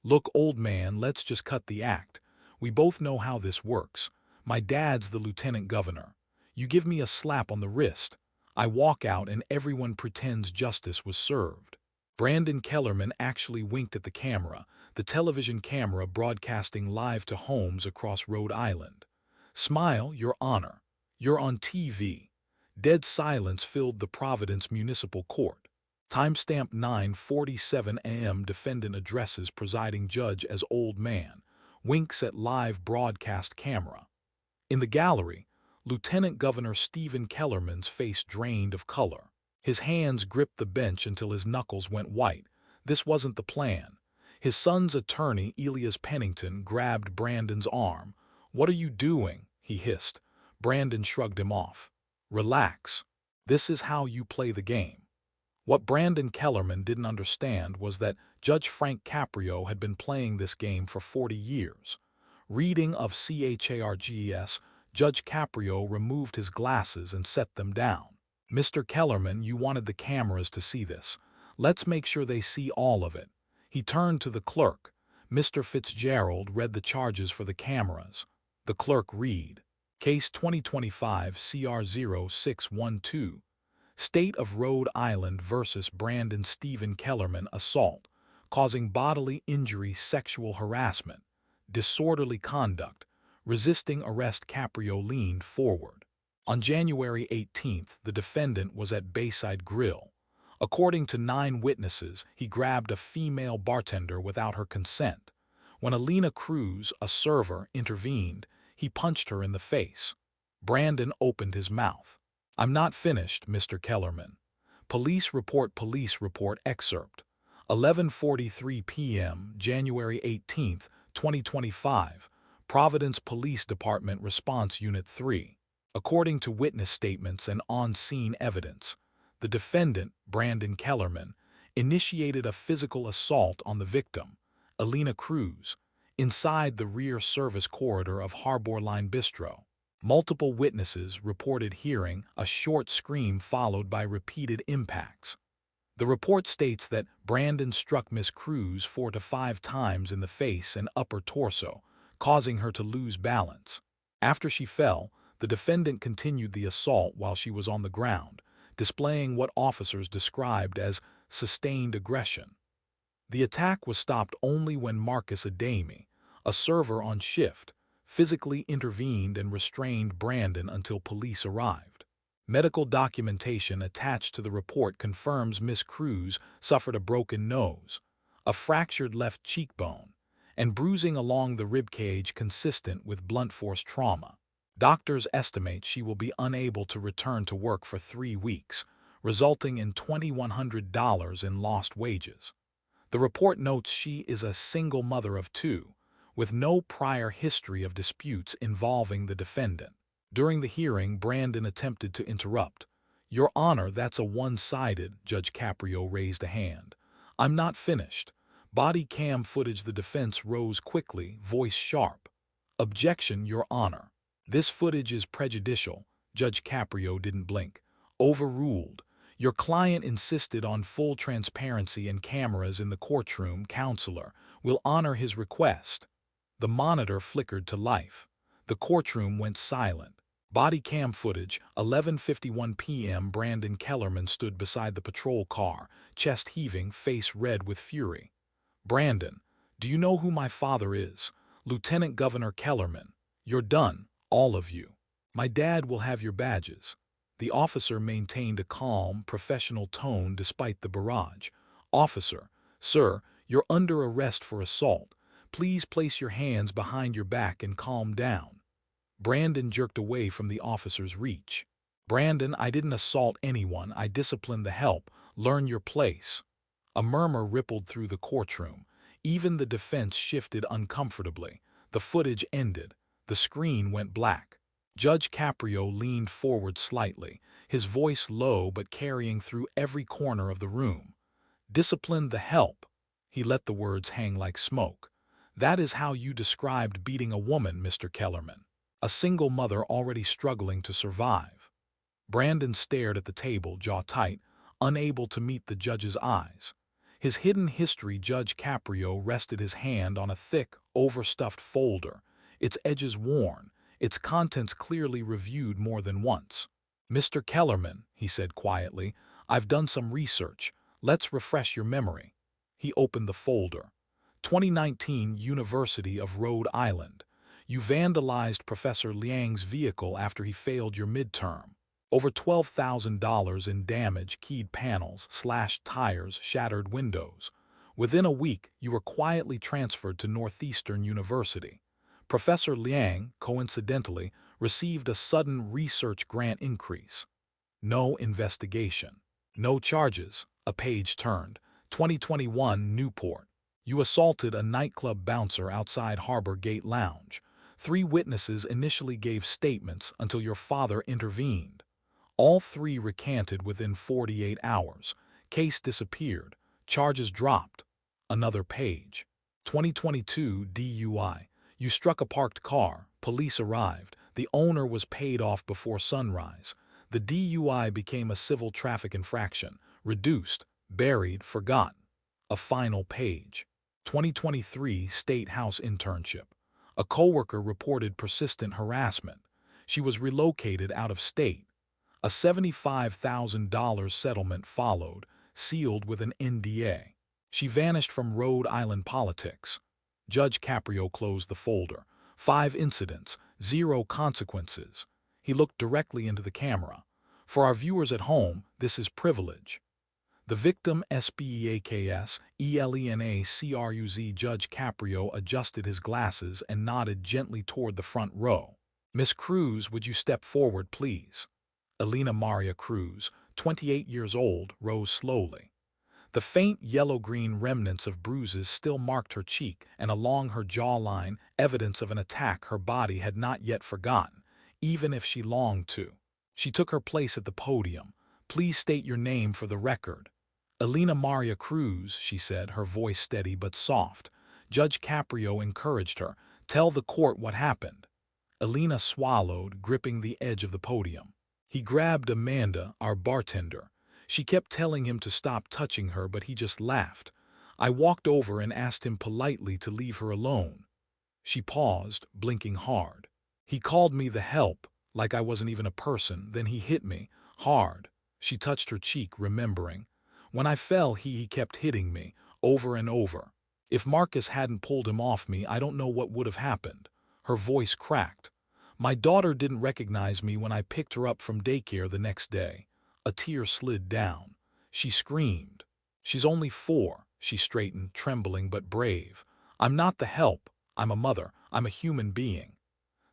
Look, old man, let's just cut the act. We both know how this works. My dad's the lieutenant governor. You give me a slap on the wrist. I walk out and everyone pretends justice was served. Brandon Kellerman actually winked at the camera, the television camera broadcasting live to homes across Rhode Island. Smile, Your Honor. You're on TV. Dead silence filled the Providence Municipal Court. Timestamp 9:47 a.m. Defendant addresses presiding judge as old man. Winks at live broadcast camera. In the gallery, Lieutenant Governor Stephen Kellerman's face drained of color. His hands gripped the bench until his knuckles went white. This wasn't the plan. His son's attorney, Elias Pennington, grabbed Brandon's arm. "What are you doing?" he hissed. Brandon shrugged him off. "Relax. This is how you play the game." What Brandon Kellerman didn't understand was that Judge Frank Caprio had been playing this game for 40 years. Reading of CHARGS, Judge Caprio removed his glasses and set them down. "Mr. Kellerman, you wanted the cameras to see this. Let's make sure they see all of it." He turned to the clerk. Mr. Fitzgerald read the charges for the cameras. The clerk read, "Case 2025 CR 0612. State of Rhode Island versus Brandon Stephen Kellerman, assault, causing bodily injury, sexual harassment, disorderly conduct, resisting arrest." Caprio leaned forward. On January 18th, the defendant was at Bayside Grill. According to 9 witnesses, he grabbed a female bartender without her consent. When Alina Cruz, a server, intervened, he punched her in the face. Brandon opened his mouth. "I'm not finished, Mr. Kellerman." Police report excerpt. 11:43 p.m., January 18th, 2025, Providence Police Department Response Unit 3. According to witness statements and on-scene evidence, the defendant, Brandon Kellerman, initiated a physical assault on the victim, Alina Cruz, inside the rear service corridor of Harbor Line Bistro. Multiple witnesses reported hearing a short scream followed by repeated impacts. The report states that Brandon struck Miss Cruz 4 to 5 times in the face and upper torso, causing her to lose balance. After she fell, the defendant continued the assault while she was on the ground, displaying what officers described as sustained aggression. The attack was stopped only when Marcus Adami, a server on shift, physically intervened and restrained Brandon until police arrived. Medical documentation attached to the report confirms Miss Cruz suffered a broken nose, a fractured left cheekbone, and bruising along the ribcage consistent with blunt force trauma. Doctors estimate she will be unable to return to work for 3 weeks, resulting in $2,100 in lost wages. The report notes she is a single mother of 2, with no prior history of disputes involving the defendant. During the hearing, Brandon attempted to interrupt. "Your Honor, that's a one-sided," Judge Caprio raised a hand. "I'm not finished." Body cam footage. The defense rose quickly, voice sharp. "Objection, Your Honor. This footage is prejudicial." Judge Caprio didn't blink. "Overruled. Your client insisted on full transparency and cameras in the courtroom. Counselor will honor his request." The monitor flickered to life. The courtroom went silent. Body cam footage, 11:51 p.m. Brandon Kellerman stood beside the patrol car, chest heaving, face red with fury. "Brandon, do you know who my father is? Lieutenant Governor Kellerman. You're done, all of you. My dad will have your badges." The officer maintained a calm, professional tone despite the barrage. "Officer, sir, you're under arrest for assault. Please place your hands behind your back and calm down." Brandon jerked away from the officer's reach. "Brandon, I didn't assault anyone. I disciplined the help. Learn your place." A murmur rippled through the courtroom. Even the defense shifted uncomfortably. The footage ended. The screen went black. Judge Caprio leaned forward slightly, his voice low but carrying through every corner of the room. "Discipline the help." He let the words hang like smoke. "That is how you described beating a woman, Mr. Kellerman. A single mother already struggling to survive." Brandon stared at the table, jaw tight, unable to meet the judge's eyes. His hidden history. Judge Caprio rested his hand on a thick, overstuffed folder, its edges worn, its contents clearly reviewed more than once. "Mr. Kellerman," he said quietly, "I've done some research. Let's refresh your memory." He opened the folder. 2019 University of Rhode Island. You vandalized Professor Liang's vehicle after he failed your midterm. Over $12,000 in damage, keyed panels, slashed tires, shattered windows. Within a week, you were quietly transferred to Northeastern University. Professor Liang, coincidentally, received a sudden research grant increase. No investigation. No charges. A page turned. 2021 Newport. You assaulted a nightclub bouncer outside Harbor Gate Lounge. 3 witnesses initially gave statements until your father intervened. All 3 recanted within 48 hours. Case disappeared. Charges dropped. Another page. 2022 DUI. You struck a parked car. Police arrived. The owner was paid off before sunrise. The DUI became a civil traffic infraction. Reduced, buried, forgotten. A final page. 2023 State House internship. A coworker reported persistent harassment. She was relocated out of state. A $75,000 settlement followed, sealed with an NDA. She vanished from Rhode Island politics. Judge Caprio closed the folder. 5 incidents, 0 consequences. He looked directly into the camera. For our viewers at home, this is privilege. The victim SPEAKS, ELENACRUZ. Judge Caprio adjusted his glasses and nodded gently toward the front row. "Miss Cruz, would you step forward, please?" Elena Maria Cruz, 28 years old, rose slowly. The faint yellow-green remnants of bruises still marked her cheek and along her jawline, evidence of an attack her body had not yet forgotten, even if she longed to. She took her place at the podium. "Please state your name for the record." "Elena Maria Cruz," she said, her voice steady but soft. Judge Caprio encouraged her. "Tell the court what happened." Elena swallowed, gripping the edge of the podium. "He grabbed Amanda, our bartender. She kept telling him to stop touching her, but he just laughed. I walked over and asked him politely to leave her alone." She paused, blinking hard. "He called me the help, like I wasn't even a person. Then he hit me, hard." She touched her cheek, remembering. "When I fell, he kept hitting me, over and over. If Marcus hadn't pulled him off me, I don't know what would have happened." Her voice cracked. "My daughter didn't recognize me when I picked her up from daycare the next day." A tear slid down. She screamed. "She's only 4. She straightened, trembling but brave. "I'm not the help. I'm a mother. I'm a human being."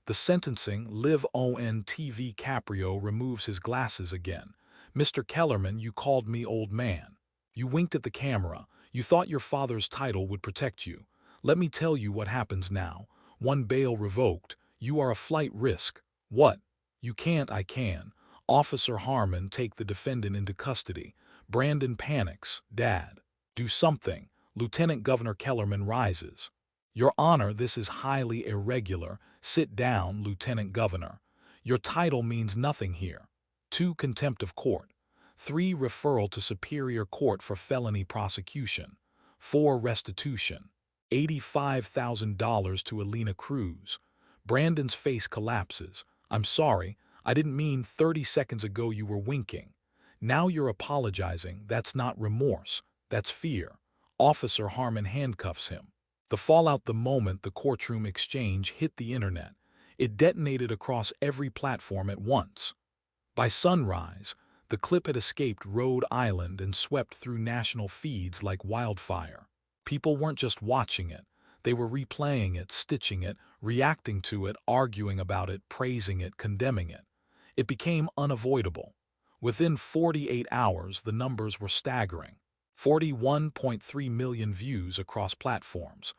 The sentencing. Live on TV. Caprio removes his glasses again. "Mr. Kellerman, you called me old man. You winked at the camera. You thought your father's title would protect you. Let me tell you what happens now. 1 bail revoked. You are a flight risk." "What?" "You can't." "I can. Officer Harmon, take the defendant into custody." Brandon panics. "Dad, do something." Lieutenant Governor Kellerman rises. "Your Honor, this is highly irregular." "Sit down, Lieutenant Governor. Your title means nothing here." 2 Contempt of court. 3 Referral to Superior Court for felony prosecution. 4 Restitution. $85,000 to Elena Cruz. Brandon's face collapses. "I'm sorry. I didn't mean 30 seconds ago you were winking. Now you're apologizing. That's not remorse. That's fear." Officer Harmon handcuffs him. The fallout. The moment the courtroom exchange hit the internet, it detonated across every platform at once. By sunrise, the clip had escaped Rhode Island and swept through national feeds like wildfire. People weren't just watching it. They were replaying it, stitching it, reacting to it, arguing about it, praising it, condemning it. It became unavoidable. Within 48 hours, the numbers were staggering. 41.3 million views across platforms.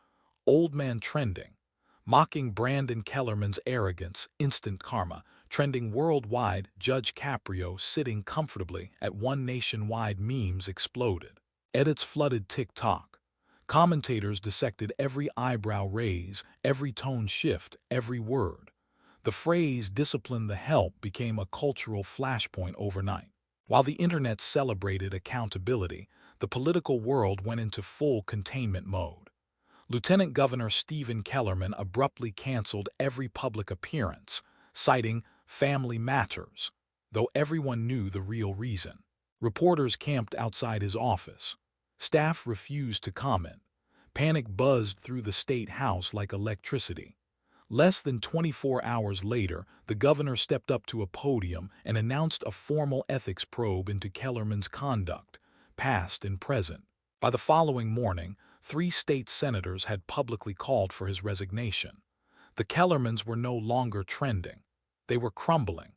Old man trending. Mocking Brandon Kellerman's arrogance, instant karma. Trending worldwide. Judge Caprio sitting comfortably at 1 nationwide. Memes exploded. Edits flooded TikTok. Commentators dissected every eyebrow raise, every tone shift, every word. The phrase "discipline the help" became a cultural flashpoint overnight. While the internet celebrated accountability, the political world went into full containment mode. Lieutenant Governor Stephen Kellerman abruptly canceled every public appearance, citing family matters, though everyone knew the real reason. Reporters camped outside his office. Staff refused to comment. Panic buzzed through the state house like electricity. Less than 24 hours later, the governor stepped up to a podium and announced a formal ethics probe into Kellerman's conduct, past and present. By the following morning, 3 state senators had publicly called for his resignation. The Kellermans were no longer trending. They were crumbling.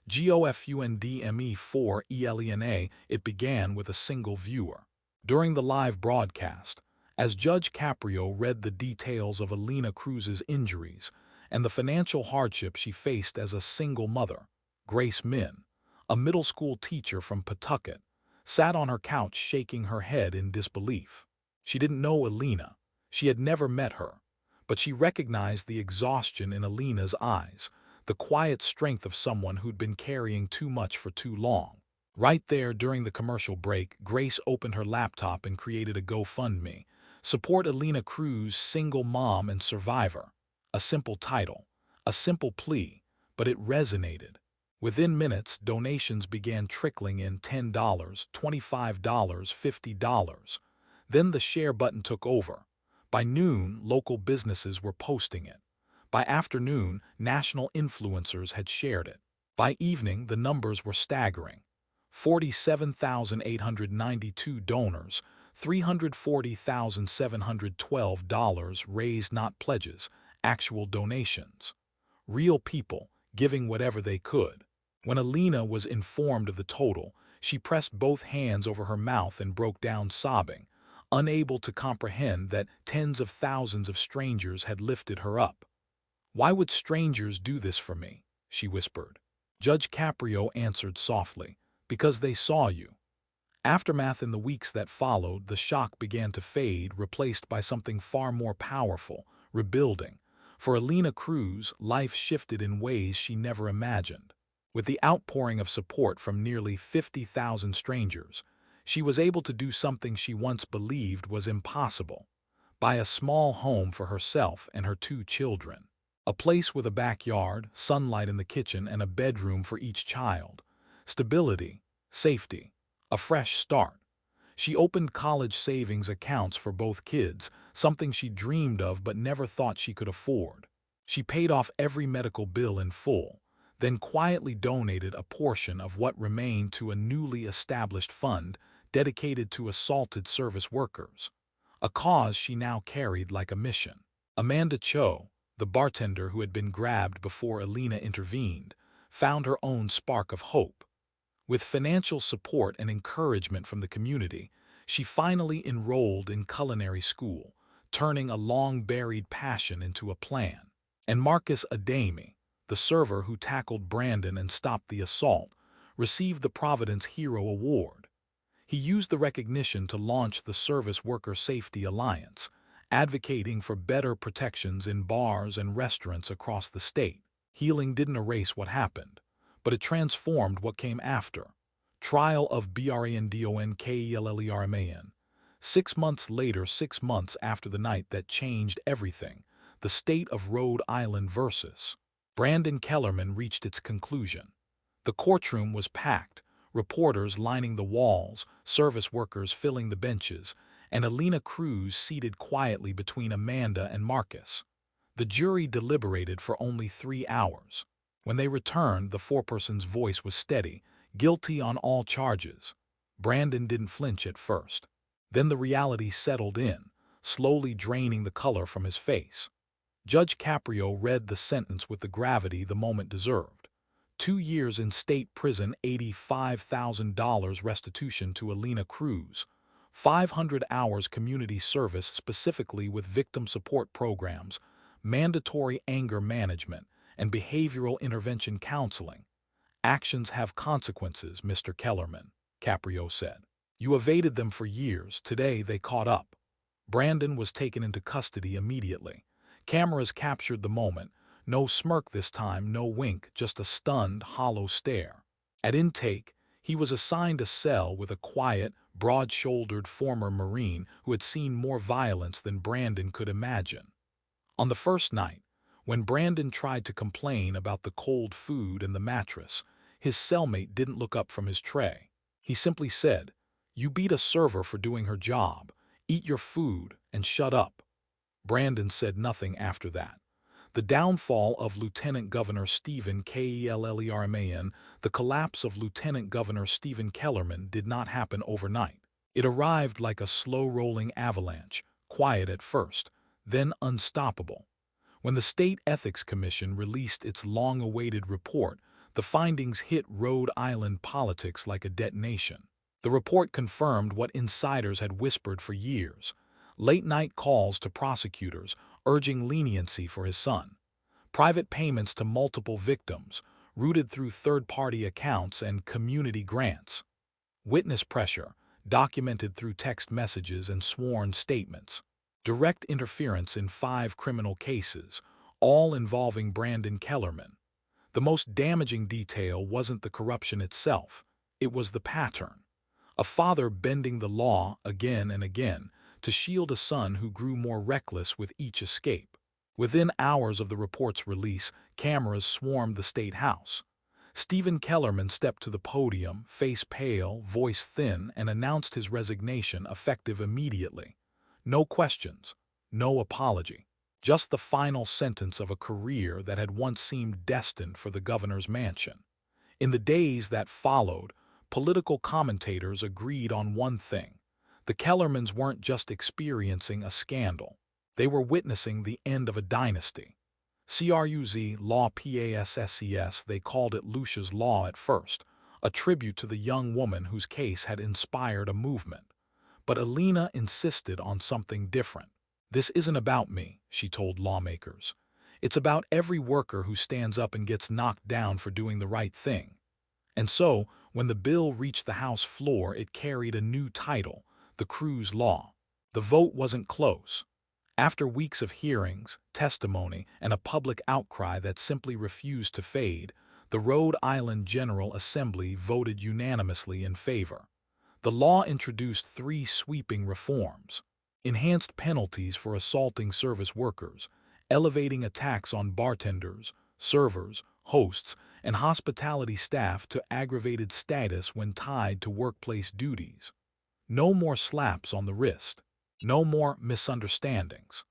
GOFUNDME4 ELENA, it began with a single viewer. During the live broadcast, as Judge Caprio read the details of Alina Cruz's injuries and the financial hardship she faced as a single mother, Grace Min, a middle school teacher from Pawtucket, sat on her couch shaking her head in disbelief. She didn't know Alina. She had never met her. But she recognized the exhaustion in Alina's eyes, the quiet strength of someone who'd been carrying too much for too long. Right there during the commercial break, Grace opened her laptop and created a GoFundMe. Support Alina Cruz, single mom and survivor. A simple title, a simple plea, but it resonated. Within minutes, donations began trickling in: $10, $25, $50. Then the share button took over. By noon, local businesses were posting it. By afternoon, national influencers had shared it. By evening, the numbers were staggering. 47,892 donors, $340,712 raised, not pledges, actual donations. Real people, giving whatever they could. When Alina was informed of the total, she pressed both hands over her mouth and broke down sobbing, unable to comprehend that tens of thousands of strangers had lifted her up. "Why would strangers do this for me?" she whispered. Judge Caprio answered softly, "Because they saw you." Aftermath: in the weeks that followed, the shock began to fade, replaced by something far more powerful: rebuilding. For Alina Cruz, life shifted in ways she never imagined. With the outpouring of support from nearly 50,000 strangers, she was able to do something she once believed was impossible: buy a small home for herself and her 2 children. A place with a backyard, sunlight in the kitchen, and a bedroom for each child. Stability, safety, a fresh start. She opened college savings accounts for both kids, something she dreamed of but never thought she could afford. She paid off every medical bill in full, then quietly donated a portion of what remained to a newly established fund dedicated to assaulted service workers, a cause she now carried like a mission. Amanda Cho, the bartender who had been grabbed before Alina intervened, found her own spark of hope. With financial support and encouragement from the community, she finally enrolled in culinary school, turning a long-buried passion into a plan. And Marcus Adami, the server who tackled Brandon and stopped the assault, received the Providence Hero Award. He used the recognition to launch the Service Worker Safety Alliance, advocating for better protections in bars and restaurants across the state. Healing didn't erase what happened, but it transformed what came after. Trial of Brandonkellerman. 6 months later, 6 months after the night that changed everything, the state of Rhode Island versus Brandon Kellerman reached its conclusion. The courtroom was packed, reporters lining the walls, service workers filling the benches, and Alina Cruz seated quietly between Amanda and Marcus. The jury deliberated for only 3 hours. When they returned, the foreperson's voice was steady: guilty on all charges. Brandon didn't flinch at first. Then the reality settled in, slowly draining the color from his face. Judge Caprio read the sentence with the gravity the moment deserved. 2 years in state prison, $85,000 restitution to Alina Cruz, 500 hours community service specifically with victim support programs, mandatory anger management, and behavioral intervention counseling. "Actions have consequences, Mr. Kellerman," Caprio said. "You evaded them for years. Today they caught up." Brandon was taken into custody immediately. Cameras captured the moment. No smirk this time, no wink, just a stunned, hollow stare. At intake, He was assigned a cell with a quiet, broad-shouldered former Marine who had seen more violence than Brandon could imagine. On the first night, when Brandon tried to complain about the cold food and the mattress, his cellmate didn't look up from his tray. He simply said, "You beat a server for doing her job. Eat your food and shut up." Brandon said nothing after that. The downfall of Lieutenant Governor Stephen Kellerman, the collapse of Lieutenant Governor Stephen Kellerman did not happen overnight. It arrived like a slow-rolling avalanche, quiet at first, then unstoppable. When the State Ethics Commission released its long-awaited report, the findings hit Rhode Island politics like a detonation. The report confirmed what insiders had whispered for years: late-night calls to prosecutors urging leniency for his son, private payments to multiple victims, routed through third-party accounts and community grants, witness pressure, documented through text messages and sworn statements, direct interference in 5 criminal cases, all involving Brandon Kellerman. The most damaging detail wasn't the corruption itself, it was the pattern. A father bending the law again and again to shield a son who grew more reckless with each escape. Within hours of the report's release, cameras swarmed the State House. Stephen Kellerman stepped to the podium, face pale, voice thin, and announced his resignation effective immediately. No questions, no apology, just the final sentence of a career that had once seemed destined for the governor's mansion. In the days that followed, political commentators agreed on one thing: the Kellermans weren't just experiencing a scandal, they were witnessing the end of a dynasty. Cruz Law Passes, they called it Lucia's Law at first, a tribute to the young woman whose case had inspired a movement. But Alina insisted on something different. "This isn't about me," she told lawmakers. "It's about every worker who stands up and gets knocked down for doing the right thing." And so, when the bill reached the House floor, it carried a new title: the Cruz Law. The vote wasn't close. After weeks of hearings, testimony, and a public outcry that simply refused to fade, the Rhode Island General Assembly voted unanimously in favor. The law introduced 3 sweeping reforms: enhanced penalties for assaulting service workers, elevating attacks on bartenders, servers, hosts, and hospitality staff to aggravated status when tied to workplace duties. No more slaps on the wrist. No more misunderstandings.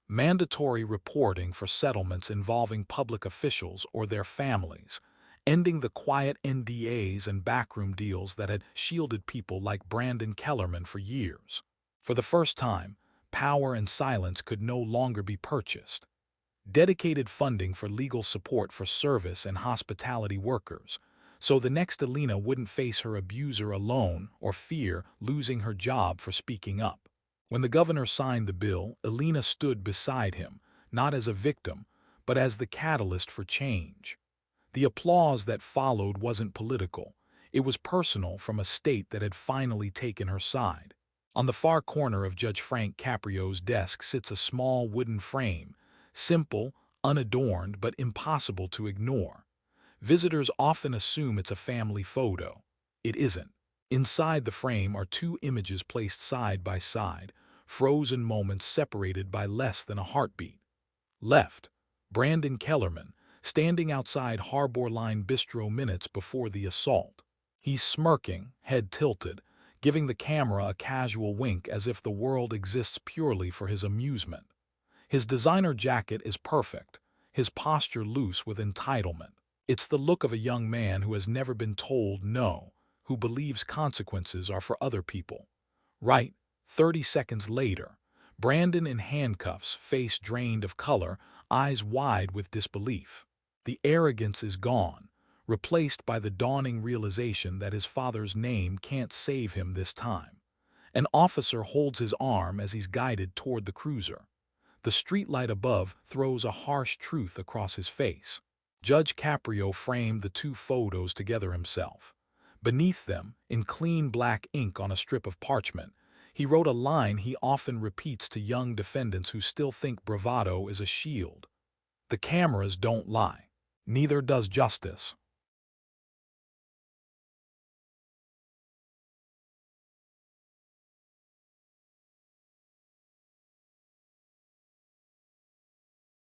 Mandatory reporting for settlements involving public officials or their families, ending the quiet NDAs and backroom deals that had shielded people like Brandon Kellerman for years. For the first time, power and silence could no longer be purchased. Dedicated funding for legal support for service and hospitality workers, so the next Alina wouldn't face her abuser alone or fear losing her job for speaking up. When the governor signed the bill, Alina stood beside him, not as a victim, but as the catalyst for change. The applause that followed wasn't political. It was personal, from a state that had finally taken her side. On the far corner of Judge Frank Caprio's desk sits a small wooden frame, simple, unadorned, but impossible to ignore. Visitors often assume it's a family photo. It isn't. Inside the frame are 2 images placed side by side, frozen moments separated by less than a heartbeat. Left, Brandon Kellerman, standing outside Harbor Line Bistro minutes before the assault. He's smirking, head tilted, giving the camera a casual wink as if the world exists purely for his amusement. His designer jacket is perfect, his posture loose with entitlement. It's the look of a young man who has never been told no, who believes consequences are for other people. Right, 30 seconds later, Brandon in handcuffs, face drained of color, eyes wide with disbelief. The arrogance is gone, replaced by the dawning realization that his father's name can't save him this time. An officer holds his arm as he's guided toward the cruiser. The streetlight above throws a harsh truth across his face. Judge Caprio framed the 2 photos together himself. Beneath them, in clean black ink on a strip of parchment, he wrote a line he often repeats to young defendants who still think bravado is a shield: "The cameras don't lie. Neither does justice."